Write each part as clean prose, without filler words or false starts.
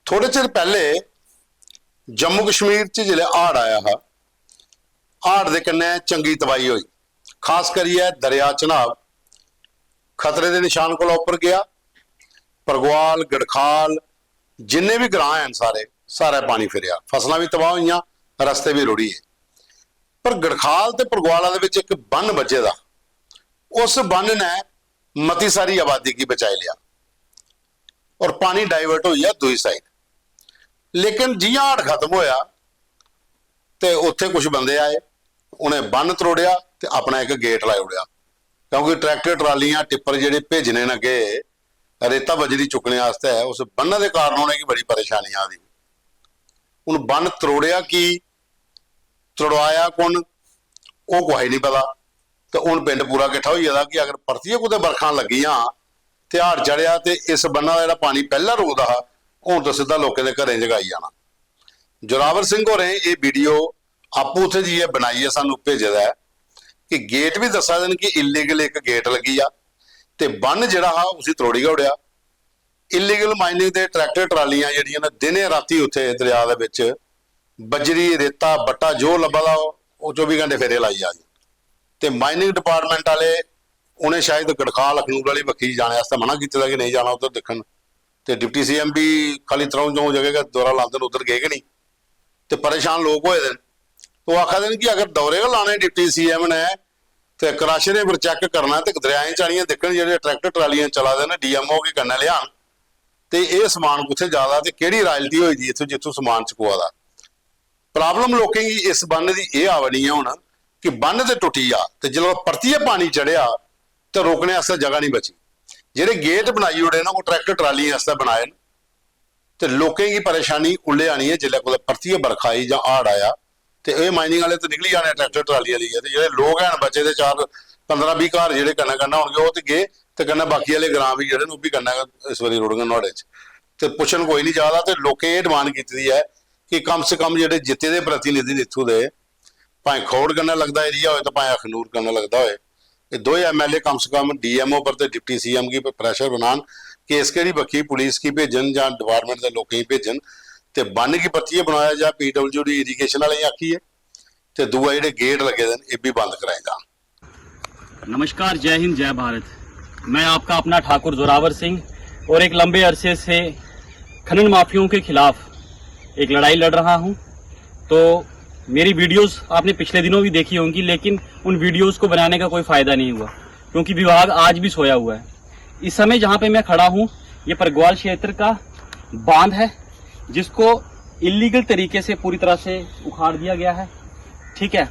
थोड़े चिर पहले जम्मू कश्मीर च जिले हाड़ आया हा, हाड़ दे कन्नै चंगी तबाही हुई। खास करिए दरिया चनाब खतरे के निशान को उपर गया। परगवाल गड़खाल जिन्ने भी ग्रां हैं सारे सारा पानी फिरिया, फसलां भी तबाह हुई, रस्ते भी रुढ़ी है। पर गड़खाल ते परगवाला दे विच एक बन बजे दा, उस बन ने मती सारी आबादी की बचाई लिया और पानी डाइवर्ट हो गया दूसरी साइड। लेकिन जियां हाड़ खत्म होया ते उत्थे कुछ बंदे आए, उन्हें बन तरोड़िया ते अपना एक गेट लाई उड़िया, क्योंकि ट्रैक्टर ट्रालियां टिप्पर जिहड़े भेजने ने अगे रेता बजरी चुकने वास्ते उस बन्ने के कारण उन्हें की बड़ी परेशानी आ दी। हुण बन तरोड़िया कि तड़वाया कौन वो कोई नहीं पता। तो हुण पिंड पूरा इकट्ठा हो जाता कि अगर परतिए कुछ बरखा लगियां ते हाड़ चढ़िया तो इस बन्ना का जिहड़ा पानी पहला रोकदा हा हुण तो सीधा लोगों के घरें जगाई जाना। जोरावर सिंह होरें ये वीडियो आपू उत्थे जी बनाई है, सानू भेजे है कि गेट भी दसा देन कि इलीगल एक गेट लगी आ ते बन जिहड़ा हा उसी तरोड़ी उड़िया। इलीगल माइनिंग के ट्रैक्टर ट्रालियां जिहड़ियां ने दिने राती उत्थे दरिया दे विच बजरी रेता बट्टा जो लभदा वो 24 घंटे फेरे लाई जा। तो माइनिंग डिपार्टमेंट वाले उन्हें शायद गड़खाल अखनूर वाली बखी जाने वास्ते मना किया कि नहीं जाना उधर देखन। तो डिप्टी CM भी खाली तरह जो जगह का दौरा लाते उधर गए कि नहीं, तो परेशान लोग होए दिन। तो आखा दिन कि अगर दौरे लाने डिप्टी CM ने तो कराशरे पर चैक करना तो दरियाएं चाड़ियां देखन जो ट्रैक्टर ट्रालियां चला दे DMO के कन्ने लिया तो यह समान कुछ ज्यादा तो कि रायल्टी हुई इतों जितों समान चुकवा दा। प्रॉब्लम लोगों की इस बन की यह आवनी है हूँ कि बन तो टुटी आ तो जो परतिए पानी चढ़िया तो रोकने वास्ते जगह नहीं बची। जेडे गेट बनाई उड़े ना वो ट्रैक्टर ट्रालियां वास्ते बनाए तो लोगों की परेशानी उल्ले आनी है। जिले को परतिए बरखा आई जां हाड़ आया तो यह माइनिंग वाले तो निकली जाने ट्रैक्टर ट्रालियां लिए, तो जो लोग हैं बचे तो 4-15-20 घर जो कन्नै कन्नै होंगे वो तो गए, तो कन्नै बाकी वाले ग्रां भी जो भी कन्नै इस बारी रुड़गन नुआड़े तो पुछन कोई नहीं जाता। तो लोगों ये डिमांड की है कि कम से कम जो जिते दे प्रतिनिधि ने इत्थों दे भाएं खौड़ कन्नै लगता एरिया हो तो भाएं अखनूर कन्नै लगता हो, ये दो MLA कम से कम DMO पर तो डिप्टी CM की प्रेशर बनान कि इस केड़ी बखी पुलिस की भेजन या डिपार्टमेंट के लोगों की भेजन तो बन की परतिए बनाया जाए। PWD इरीगेशन वाले आखी है तो दूआ जो गेट लगे ये भी बंद कराए जाए। नमस्कार, जय हिंद, जय भारत। मैं आपका अपना ठाकुर जोरावर सिंह और एक लंबे अरसे से खनन माफियों के खिलाफ एक लड़ाई लड़ रहा हूं। तो मेरी वीडियोस आपने पिछले दिनों भी देखी होंगी, लेकिन उन वीडियोस को बनाने का कोई फायदा नहीं हुआ क्योंकि विभाग आज भी सोया हुआ है। इस समय जहां पे मैं खड़ा हूं ये परगवाल क्षेत्र का बांध है जिसको इलीगल तरीके से पूरी तरह से उखाड़ दिया गया है। ठीक है,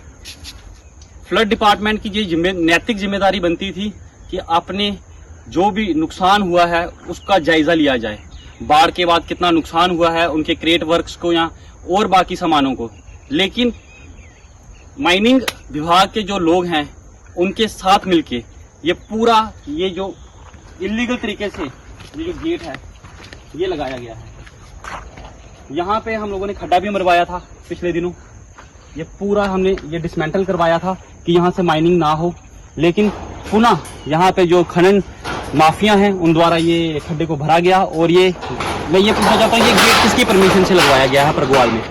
फ्लड डिपार्टमेंट की ये नैतिक जिम्मेदारी बनती थी कि अपने जो भी नुकसान हुआ है उसका जायजा लिया जाए। बाढ़ के बाद कितना नुकसान हुआ है उनके क्रेट वर्क्स को या और बाकी सामानों को, लेकिन माइनिंग विभाग के जो लोग हैं उनके साथ मिलके ये पूरा ये जो इलीगल तरीके से ये जो गेट है ये लगाया गया है। यहाँ पे हम लोगों ने खड्डा भी मरवाया था पिछले दिनों, ये पूरा हमने ये डिसमेंटल करवाया था कि यहाँ से माइनिंग ना हो, लेकिन पुनः यहाँ पे जो खनन माफिया हैं उन द्वारा ये खड्डे को भरा गया। और ये मैं ये पूछना चाहता हूँ ये गेट किसकी परमिशन से लगवाया गया है परगवाल में?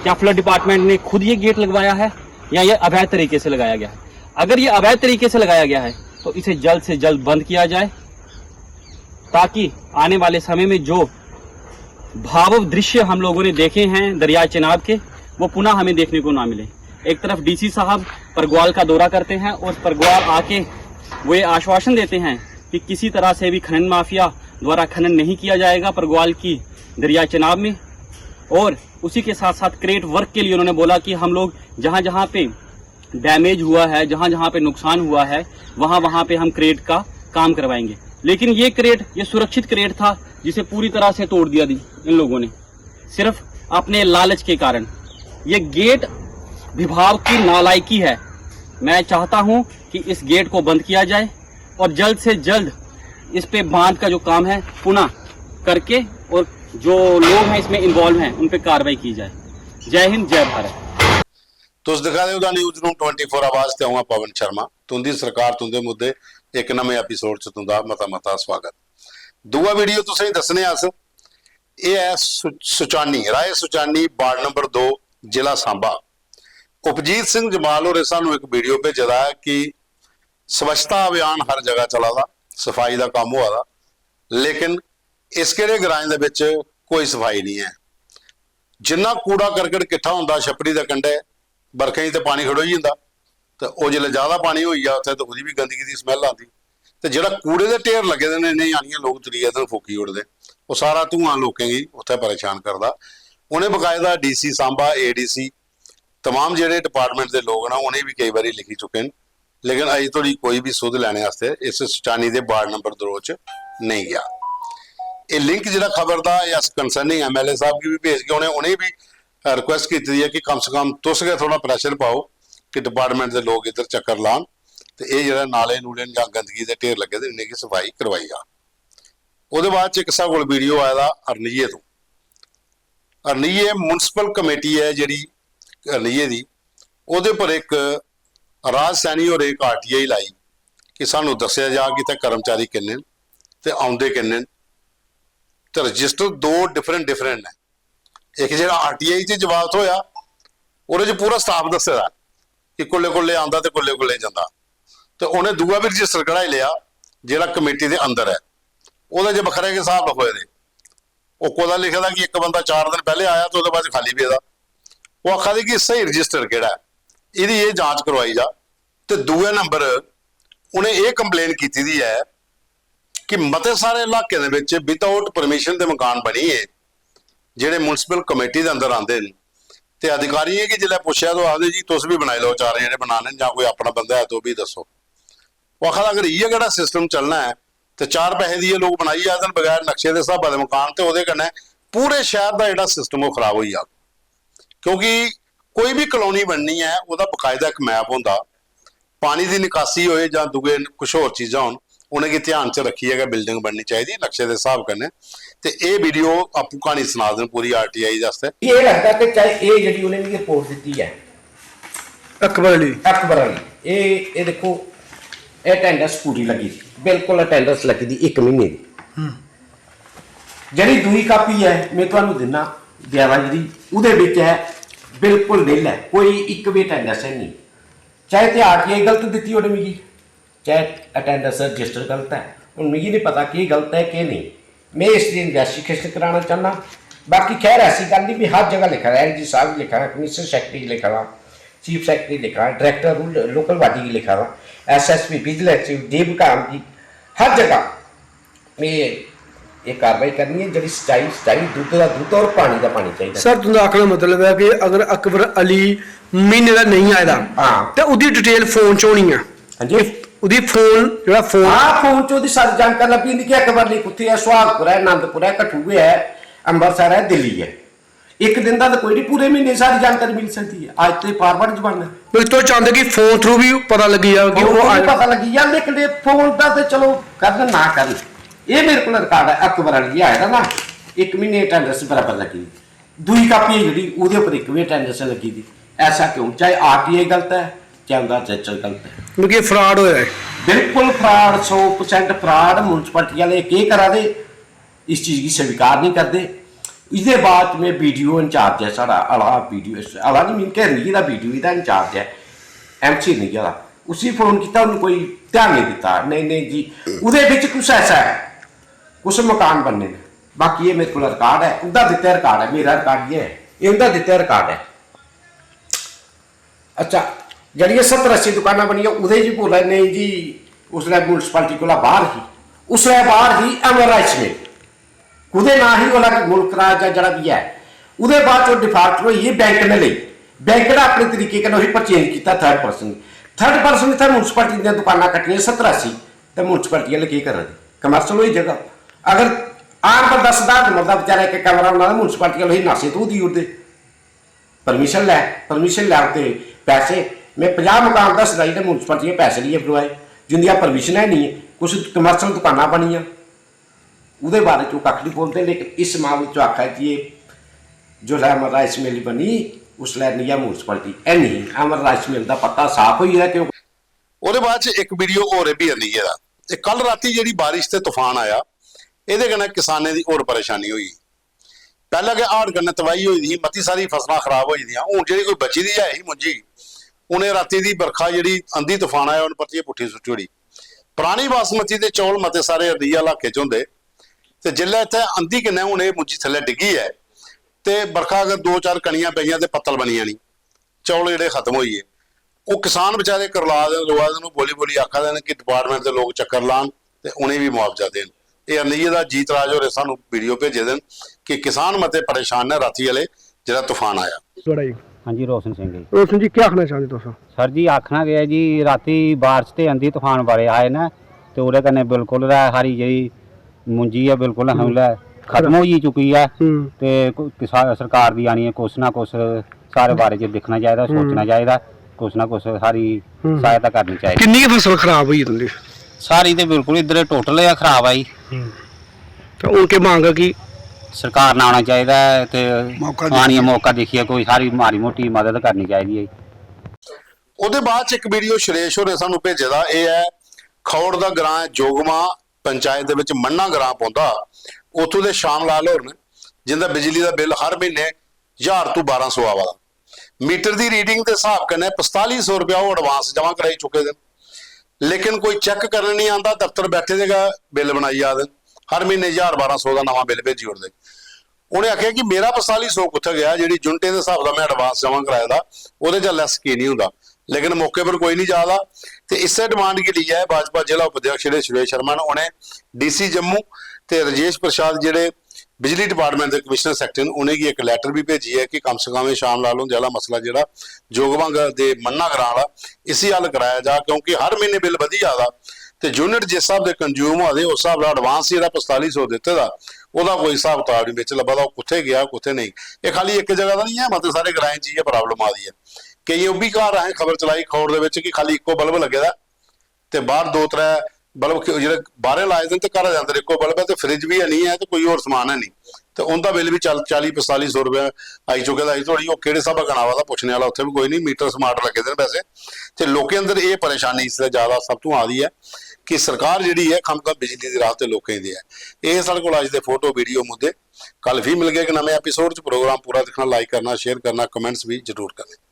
क्या फ्लड डिपार्टमेंट ने खुद ये गेट लगवाया है या ये अवैध तरीके से लगाया गया है? अगर ये अवैध तरीके से लगाया गया है तो इसे जल्द से जल्द बंद किया जाए ताकि आने वाले समय में जो भावुक दृश्य हम लोगों ने देखे हैं दरिया चेनाब के वो पुनः हमें देखने को ना मिले। एक तरफ DC साहब परगवाल का दौरा करते हैं और परगवाल आके वो ये आश्वासन देते हैं कि किसी तरह से भी खनन माफिया द्वारा खनन नहीं किया जाएगा परगवाल की दरिया चेनाब में। और उसी के साथ साथ क्रेट वर्क के लिए उन्होंने बोला कि हम लोग जहां जहां पे डैमेज हुआ है, जहां जहां पे नुकसान हुआ है वहां वहां पे हम क्रेट का काम करवाएंगे। लेकिन ये क्रेट ये सुरक्षित क्रेट था जिसे पूरी तरह से तोड़ दिया इन लोगों ने सिर्फ अपने लालच के कारण। ये गेट विभाग की नालायकी है। मैं चाहता हूं कि इस गेट को बंद किया जाए और जल्द से जल्द इस पे बांध का जो काम है पुनः करके और जो लोग हैं इसमें इन्वॉल्व हैं उन पे कार्रवाई की जाए। जय हिंद, जय भारत। तुस दिखा दे न्यूज़ रूम 24 आवाज ते आऊंगा पवन शर्मा। तुंदी सरकार तुंदे मुद्दे एक नवे एपीसोड च तुंदा मता मता स्वागत। दूआ वीडियो तुसें दसने अस ਇਹ ਹੈ ਸੁਚਾਨੀ ਰਾਏ ਸੁਚਾਨੀ ਵਾਰਡ ਨੰਬਰ 2 ਜ਼ਿਲ੍ਹਾ सांबा। उपजीत सिंह जमाल होरें सानू एक वीडियो भेजा है कि स्वच्छता अभियान हर जगह चला दा, सफाई का काम हुआ दा, लेकिन इस किहड़े ग्रां दे विच कोई सफाई नहीं है। जिन्ना कूड़ा करकट इकट्ठा हुंदा छपड़ी दे कंढे बरखें ते पानी खड़ोई जांदा, ते ओह जिसलै ज़्यादा पानी होई जा उत्थे ते ओहदी भी गंदगी दी स्मैल आती, ते जिहड़ा कूड़े दे ढेर लगे दे ने इन्ने आनियां लोग त्रीए दिन फूकी उड़दे, वो सारा धुआं लोकें गी उत्थे परेशान करदा। उन्हें बकायदा DC सांबा ADC तमाम ਜਿਹੜੇ डिपार्टमेंट के लोग ना उन्हें भी कई बार लिखी चुके हैं, लेकिन अजे तोड़ी कोई भी सुध लैने वास्ते इस सुचानी के वार्ड नंबर 2 च नहीं गया। ये लिंक जो खबर का या कंसर्निंग MLA साहब की भी भेज के उन्हें भी रिक्वेस्ट की है कि कम से कम तुस गए थोड़ा प्रैशर पाओ कि डिपार्टमेंट के लोग इधर चक्कर लान, तो ये जो नाले नूले या गंदगी के ढेर लगे इन्हें की सफाई करवाई जा। वो बाद एक साढ़े को वीडियो आया अरनीए तो, अरनीए मुनसिपल कमेटी है जी अरनीए दी, ਉਹਦੇ पर एक राज सैनी और एक RTI लाई कि सानू दस्या जा कि इत्थे कर्मचारी किन्ने ते आउंदे किन्ने, ते रजिस्टर दो डिफरेंट ने। एक जिहड़ा RTI च जवाब होया ਉਹਦੇ च पूरा स्टाफ दस्से दा कि कुल्ले कुल्ले आंदा ते कुल्ले कुल्ले जांदा, ते उन्हें दूआ भी रजिस्टर कढ़ाई लिया जिहड़ा कमेटी दे अंदर है, ਉਹਦੇ च बखरे के हिसाब होए दे। ਉਹ कोदा लिखे दा कि एक बंदा 4 दिन पहले आया तो ਉਹਦੇ बाद खाली पे दा, वो आखा दी कि सही रजिस्टर केड़ा है, इहदी ये जांच करवाई जा। तो दूए नंबर उन्हें ये कंप्लेन की दी है कि मते सारे इलाके दे विच विदाउट परमिशन के मकान बनी है जिहड़े मुनसिपल कमेटी के अंदर आते हैं, तो अधिकारी है कि जिसलै पुछया तो आखदे जी तुस भी बनाई लो 4 जेह्ड़े बनाने जां कोई अपना बंदा है तो भी दसो। वो आखा अगर इ'यै केड़ा सिस्टम चलना है तो 4 पैसे दिए लोग बनाई जान बगैर नक्शे के हिसाबा के मकान, तो वो कन्नै पूरे शहर का जिहड़ा सिस्टम वो खराब हो जा। क्योंकि कोई भी कॉलोनी बननी है वह बकायदा एक मैप होंदा, पानी की निकासी होए जां दूए कुछ होर चीज़ां होन उन्हें ध्यान च रखिए कि बिल्डिंग बननी चाहिए नक्शे के हिसाब कन्नै। ते ये वीडियो आपू कहानी सुना देन पूरी RTI वास्ते। ये लगता कि चाहे ये जी उन्हें भी रिपोर्ट दी है अकबर अली ये देखो ये अटेंडेंस पूरी लगी बिल्कुल अटेंडेंस लगी थी 1 महीने की। जी दूई कापी है मैं तुम्हें दिना 11 जी उहदे विच है बिल्कुल नील है, कोई एक भी अटेंडेंस है नहीं, चाहे तो RTI गलत दी उन्हें मिगी, चाहे अटेंडेंस रजिस्टर गलत है, हूँ मिगी नहीं पता कि गलत है कि नहीं। मैं इसकी इन्वेस्टिगेशन कराना चाहना। बाकी खैर ऐसी गल नहीं भी हर जगह लिखा है LG साहब लिखा है, कमिश्नर सैकटरी लिखा हुआ, चीफ सैकटरी लिखा है, डायरेक्टर लोकल बॉडी की लिखा हुआ, SSP विजिलेंस DBCAM की, हर जगह मैं ये कार्रवाई करनी है। जी सच्चाई दुध का दुध और पानी का पानी चाहिए। सर तुंदा आखना मतलब है कि अगर अकबर अली महीने का नहीं आया तो उसकी डिटेल फोन च होनी है। हाँ जी उसदी फोन जो फोन फोन च उसकी सारी जानकारी लभी कि अकबर अली कुत्थे है, सुहागपुर है, आनंदपुर है, कठुए है, अंमृतसर है, दिल्ली है। एक दिन का तो कोई नहीं, पूरे महीने सारी जानकारी मिल सकती है। आज तो फॉरवर्ड जमाना है, तो चाहते कि फोन थ्रू भी पता लगी जाए कि वो पता लगी जाए, लेकिन फोन का तो चलो कर ना कर। ये मेरे को रिकॉर्ड है अकबर अली आया था ना 1 महीने अटेंडेंस बराबर लगी थी। दूई कापी जी वो पर 1 भी अटेंडेंस लगी थी। ऐसा क्यों? चाहे RTI गलत है चाहे उनका रजिस्टर गलत है, क्योंकि फ्रॉड होया है, बिल्कुल फ्रॉड 100% फ्रॉड। म्यूनसिपैलिटी वाले के करा दे इस चीज़ की स्वीकार नहीं करते। इसके बाद में वीडियो इंचार्ज है साढ़ा अला वीडियो अला नहीं मीन के नहीं वीडियो का इंचार्ज है MC नहीं वाला, उसी फोन किया उन्होंने कोई ध्यान नहीं दिता। नहीं जी उहदे विच कुछ ऐसा है कुछ मकान बनने ने। बाकी ये मेरे को रिकॉर्ड है, उनका दिता रिकॉर्ड है, मेरा रिकॉर्ड ये है, ये उनका दिता रिकॉर्ड है। अच्छा जी 70-80 दुकाना बनी उदे जी बोला नहीं जी उसलै म्यूनसिपैलिटी को बाहर ही उसलै बाहर ही अमर राइस मिल कुदे ना ही बोला कि मुल्क राज जरा भी है। उहदे बाद जो डिफाल्ट हुई बैंक ने ली, बैंक ने अपने तरीके का परचेज किया थर्ड पर्सन इतना म्यूनसिपैलिटी दी दुकाना कट्टियां 70-80 तो म्यूनसिपैलिटी वाले की करा कमर्शल हुई जगह। अगर आम बंदा सधारण बंदा बेचारा एक कमरा बना म्यूनसिपैलिटी वाले नशे तो दी उड़ते परमिशन लैते पैसे। मैं 50 मकान दसदा जी म्यूनसिपैलिटी पैसे लिए बनवाए जिंदियां परमिशन है नहीं है, कुछ कमर्शल दुकाना बनिया उहदे बारे चो कख नहीं बोलते। लेकिन इस मामले चो आखा कि ये जो अमर राइस मिल बनी उसलै नहीं है म्यूनसिपैलिटी है नहीं, अमर राइस मिल का पता साफ हुई है। क्यों ਉਹਦੇ ਬਾਅਦ ਚ ਇੱਕ ਵੀਡੀਓ ਹੋਰ ਵੀ ਆਂਦੀ ਹੈ ਦਾ ਇਹ ਕੱਲ ਰਾਤੀ ਜਿਹੜੀ ਬਾਰਿਸ਼ ਤੇ ਤੂਫਾਨ ਆਇਆ ਇਹਦੇ ਕਨੇ ਕਿਸਾਨਾਂ ਦੀ ਹੋਰ ਪਰੇਸ਼ਾਨੀ ਹੋਈ। ਪਹਿਲਾਂ ਕਿ ਹਾੜ ਕन्नै तबाही होई दी मती सारी फसलां खराब होई दियां हुण जेह्ड़ी कोई बची दी है ही मुंजी उन्हें राती दी बरखा जिहड़ी आंधी तूफान आया उन्हें परतियै पुट्ठी सुट्टी ओड़ी पुरानी बासमती दे चौल मते सारे अररिया इलाके च होंदे ते जिल्लै इत्थे आंधी कन्नै हुण एह मुंजी थल्ले डिग्गी है ते बरखा अगर 2-4 कणियां पईयां ते पत्तल बनियां नहीं चौल जिहड़े खत्म होई गे ਉਹ ਕਿਸਾਨ ਵਿਚਾਰੇ ਕਰਲਾ ਦੇ ਰੋਆ ਦੇ ਨੂੰ ਬੋਲੀ ਬੋਲੀ ਆਖਾ ਦੇਣ ਕਿ ਡਿਪਾਰਟਮੈਂਟ ਦੇ ਲੋਕ ਚੱਕਰ ਲਾਣ ਤੇ ਉਹਨੇ ਵੀ ਮੁਆਵਜ਼ਾ ਦੇਣ ਇਹ ਅਰਨੀਏ ਦਾ ਜੀਤ ਰਾਜ ਹੋਰੇ ਸਾਨੂੰ ਵੀਡੀਓ ਭੇਜੇ ਦੇਣ ਕਿ ਕਿਸਾਨ ਮਤੇ ਪਰੇਸ਼ਾਨ ਨੇ ਰਾਤੀ ਵਾਲੇ ਜਿਹੜਾ ਤੂਫਾਨ ਆਇਆ ਤੁਹਾਡਾ ਜੀ हाँ जी रोशन सिंह जी ਰੋਸ਼ਨ ਜੀ ਕੀ ਆਖਣਾ ਚਾਹੁੰਦੇ ਤੁਸੀਂ सर जी आखना गया जी राती बारिश ते आंधी तूफान बड़े आए ना ते ओहदे कन्नै बिल्कुल हरी जेही मुंजी है बिल्कुल हमला खत्म हो चुकी है ते सरकार दी आनी है कुछ ना कुछ सारे बारे च दिखना चाहिए सोचना चाहिए कुछ ना कुछ सारी सहायता करनी चाहिए ਕਿੰਨੀ ਕੁ ਫਸਲ ਖਰਾਬ ਹੋਈ ਤੁਹਾਡੀ सारी ते बिल्कुल इधर टोटल खराब आई ਤੇ ਹੁਣ ਕੀ ਮੰਗ ਕੀ सरकार ने आना चाहिए ते आनी मौका देखिए कोई सारी माड़ी मोटी मदद करनी चाहिए ਉਹਦੇ ਬਾਅਦ ਚ ਇੱਕ ਵੀਡੀਓ ਸ਼ਰੇਸ਼ ਹੋਰੇ ਸਾਨੂੰ ਭੇਜੇ ਦਾ ਇਹ ਹੈ ਖੌੜ ਦਾ ਗ੍ਰਾਂ ਜੋਗਮਾ ਪੰਚਾਇਤ ਦੇ ਵਿੱਚ ਮੰਨਾ ਗ੍ਰਾਂ ਪਾਉਂਦਾ ਉੱਥੋਂ ਦੇ ਸ਼ਾਮ ਲਾਲ ਹੋਰ ਨੇ ਜਿੰਦਾ ਬਿਜਲੀ ਦਾ ਬਿੱਲ ਹਰ ਮਹੀਨੇ 1000 ਤੋਂ 1200 ਆਵਾ मीटर की रीडिंग के हिसाब कन्नै 4500 रुपया वो एडवांस जमा कराई चुके हैं लेकिन कोई चेक करने नहीं आता दफ्तर बैठे देगा बिल बनाई जा दें हर महीने 1000-1200 का नवा बिल भेजी उड़ते उन्हें आख्या कि मेरा 4500 कुत्थे गया जी यूनिटे के हिसाब का मैं एडवांस जमा कराया था वो लैस की नहीं होंगे लेकिन मौके पर कोई नहीं जाता तो इसे डिमांड की ली है भाजपा जिला उपाध्यक्ष जो सुरेश शर्मा ने उन्हें DC जम्मू तो राजेश प्रसाद जेडे बिजली डिपार्टमेंट के कमिश्नर सैक्रेटरी ने उन्हें एक लैटर भी भेजी है कि कम से कम शाम लाल होने वाला मसला जो जोगवा के मन्ना ग्रां वाला इसी हल कराया जा क्योंकि हर महीने बिल वधी जाता तो यूनिट जिस हिसाब से कंज्यूम होते उस हिसाब का एडवांस जो 4500 दिते का वह कोई हिसाब किताब नहीं बिच लभा कुत्थे गया कुत्थे नहीं ये खाली एक जगह का नहीं है मतलब सारे ग्रां च ये प्रॉब्लम आ रही है कई वो भी घर आए खबर चलाई खौड़ के कि खाली इको बल्ब लगे दा ते बाहर 2-3 बल्ब जो बाहर लाए दिन तो घर के अंदर इको बल्ब है तो फ्रिज भी है नहीं है तो कोई और समान है नहीं तो उनका बिल भी 40-4500 रुपया आई चुके दा थोड़ी वो किहड़े हिसाब गणावा था पुछने वाला उत्थे भी कोई नहीं मीटर स्मार्ट लगे दे वैसे तो लोगों अंदर ये परेशानी इसलिए ज़्यादा सब तो आ रही है कि सरकार जी है खमखम बिजली की राह तो लोगों की है ये साढ़े को अज के फोटो वीडियो मुद्दे कल भी मिल गए एक नवे एपीसोड प्रोग्राम पूरा देखना लाइक करना शेयर करना कमेंट्स भी जरूर करना।